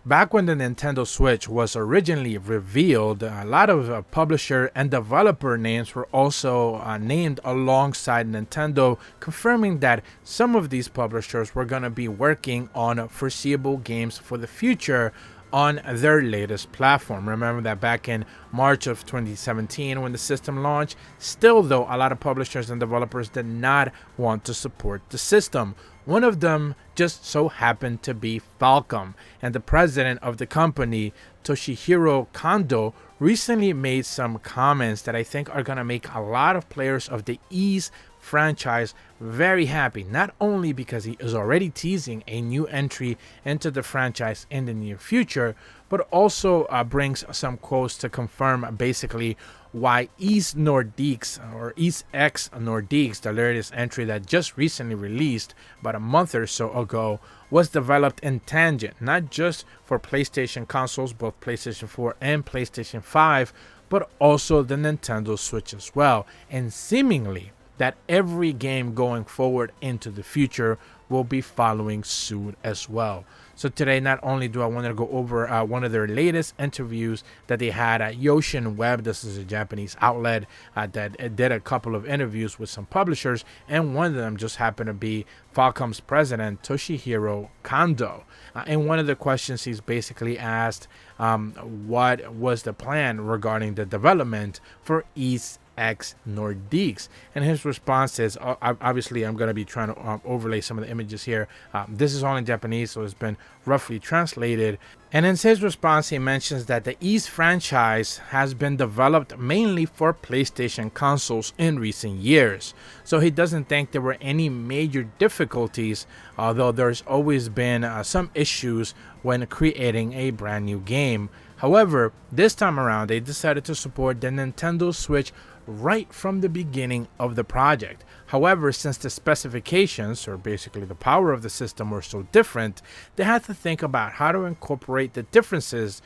Back when the Nintendo Switch was originally revealed, a lot of publisher and developer names were also named alongside Nintendo, confirming that some of these publishers were going to be working on foreseeable games for the future on their latest platform. Remember that back in March of 2017 when the system launched, still though, a lot of publishers and developers did not want to support the system. One of them just so happened to be Falcom, and the president of the company, Toshihiro Kondo, recently made some comments that I think are going to make a lot of players of the Ys franchise very happy, not only because he is already teasing a new entry into the franchise in the near future, but also brings some quotes to confirm basically why Ys Nordiques or Ys X Nordiques, the latest entry that just recently released about a month or so ago, was developed in tangent, not just for PlayStation consoles, both PlayStation 4 and PlayStation 5, but also the Nintendo Switch as well, and seemingly that every game going forward into the future will be following suit as well. So today, not only do I want to go over one of their latest interviews that they had at Yoshin Web. This is a Japanese outlet that did a couple of interviews with some publishers, and one of them just happened to be Falcom's president, Toshihiro Kondo. And one of the questions he's basically asked, what was the plan regarding the development for Ys X Nordiques, and his response is, obviously I'm going to be trying to overlay some of the images here. This is all in Japanese, so it's been roughly translated. And in his response, he mentions that the Ys franchise has been developed mainly for PlayStation consoles in recent years, so he doesn't think there were any major difficulties, although there's always been some issues when creating a brand new game. However, this time around, they decided to support the Nintendo Switch right from the beginning of the project. However, since the specifications, or basically the power of the system, were so different, they had to think about how to incorporate the differences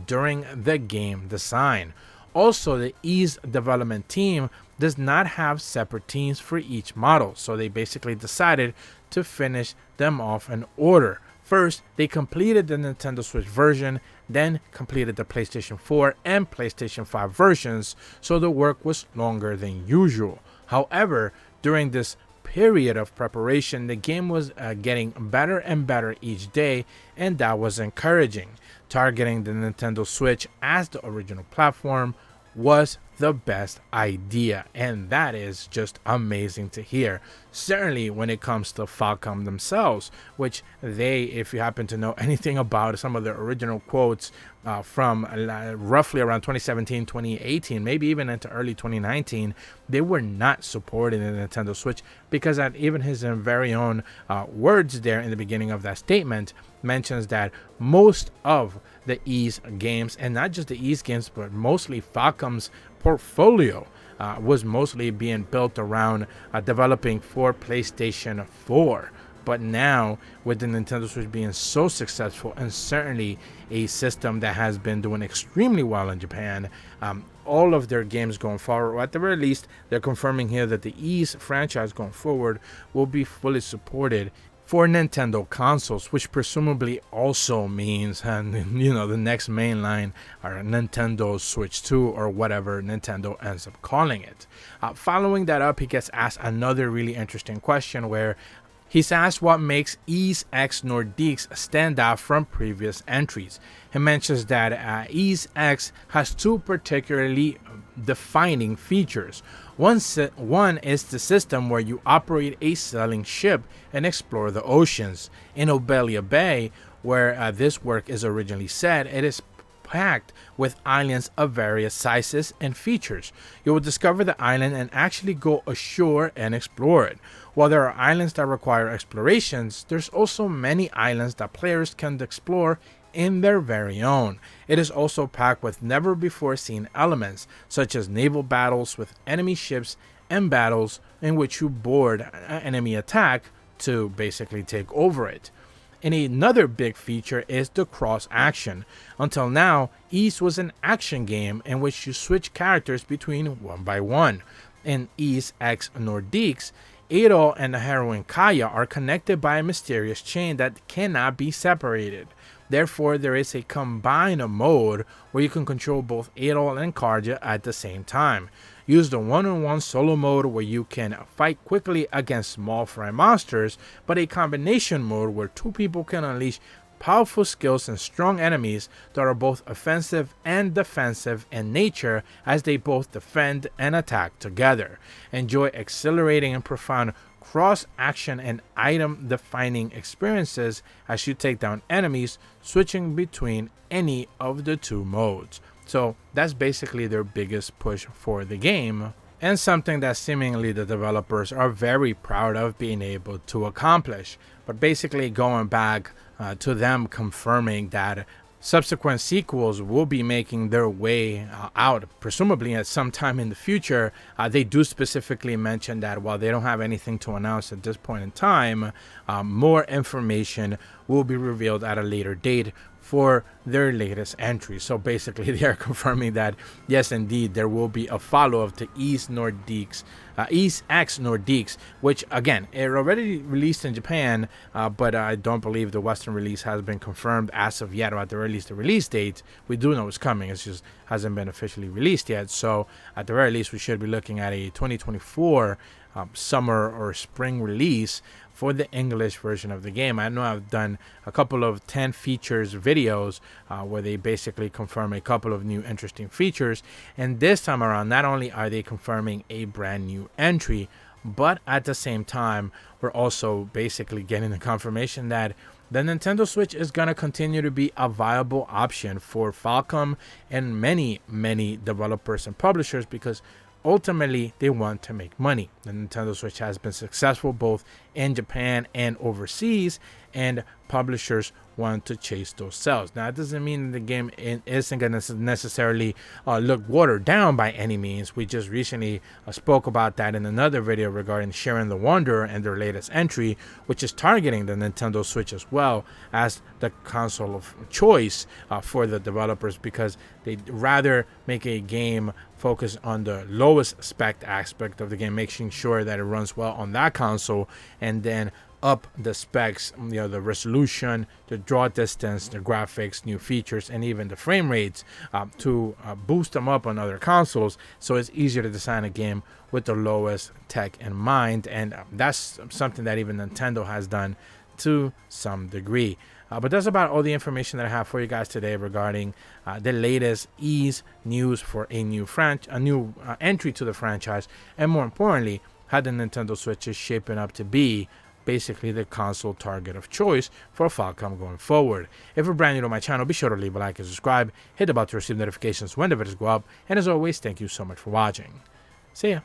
during the game design. Also, the Ys development team does not have separate teams for each model, so they basically decided to finish them off in order. First, they completed the Nintendo Switch version, then completed the PlayStation 4 and PlayStation 5 versions, so the work was longer than usual. However, during this period of preparation, the game was getting better and better each day, and that was encouraging. Targeting the Nintendo Switch as the original platform was the best idea, and that is just amazing to hear. Certainly when it comes to Falcom themselves, which they, if you happen to know anything about some of their original quotes from roughly around 2017, 2018, maybe even into early 2019, they were not supporting the Nintendo Switch, because even his very own words there in the beginning of that statement mentions that most of the Ys games, and not just the Ys games, but mostly Falcom's portfolio was mostly being built around developing for PlayStation 4. But now, with the Nintendo Switch being so successful, and certainly a system that has been doing extremely well in Japan, all of their games going forward, or at the very least, they're confirming here that the Ys franchise going forward will be fully supported for Nintendo consoles, which presumably also means, the next main line are Nintendo Switch 2 or whatever Nintendo ends up calling it. Following that up, he gets asked another really interesting question where he's asked what makes Ys X Nordiques stand out from previous entries. He mentions that Ys X has two particularly defining features. One is the system where you operate a sailing ship and explore the oceans. In Obelia Bay, where this work is originally set, it is packed with islands of various sizes and features. You will discover the island and actually go ashore and explore it. While there are islands that require explorations, there's also many islands that players can explore in their very own. It is also packed with never before seen elements, such as naval battles with enemy ships and battles in which you board an enemy attack to basically take over it. And another big feature is the cross action. Until now, Ys was an action game in which you switch characters between one by one. In Ys X Nordiques, Adol and the heroine Kaya are connected by a mysterious chain that cannot be separated. Therefore, there is a combined mode where you can control both Adol and Kaya at the same time. Use the one-on-one solo mode where you can fight quickly against small fry monsters, but a combination mode where two people can unleash powerful skills and strong enemies that are both offensive and defensive in nature as they both defend and attack together. Enjoy exhilarating and profound cross-action and item-defining experiences as you take down enemies, switching between any of the two modes. So that's basically their biggest push for the game, and something that seemingly the developers are very proud of being able to accomplish. But basically going back to them confirming that subsequent sequels will be making their way out, presumably at some time in the future. They do specifically mention that while they don't have anything to announce at this point in time, more information will be revealed at a later date for their latest entry. So basically they are confirming that yes, indeed, there will be a follow-up to East X Nordiques, which again, it already released in Japan, but I don't believe the Western release has been confirmed as of yet, or at the very least the release date. We do know it's coming, it just hasn't been officially released yet. So at the very least we should be looking at a 2024 summer or spring release for the English version of the game. I know I've done a couple of 10 features videos where they basically confirm a couple of new interesting features, and this time around not only are they confirming a brand new entry, but at the same time we're also basically getting the confirmation that the Nintendo Switch is going to continue to be a viable option for Falcom and many developers and publishers, because ultimately they want to make money. The Nintendo Switch has been successful both in Japan and overseas, and publishers want to chase those sales. Now, it doesn't mean the game isn't going to necessarily look watered down by any means. We just recently spoke about that in another video regarding Sharing the Wonder and their latest entry, which is targeting the Nintendo Switch as well as the console of choice for the developers, because they'd rather make a game focus on the lowest spec aspect of the game, making sure that it runs well on that console, and then up the specs, the resolution, the draw distance, the graphics, new features, and even the frame rates to boost them up on other consoles, so it's easier to design a game with the lowest tech in mind. And that's something that even Nintendo has done to some degree. But that's about all the information that I have for you guys today regarding the latest Ys news for a new entry to the franchise, and more importantly, how the Nintendo Switch is shaping up to be basically the console target of choice for Falcom going forward. If you're brand new to my channel, be sure to leave a like and subscribe. Hit the bell to receive notifications when the videos go up. And as always, thank you so much for watching. See ya.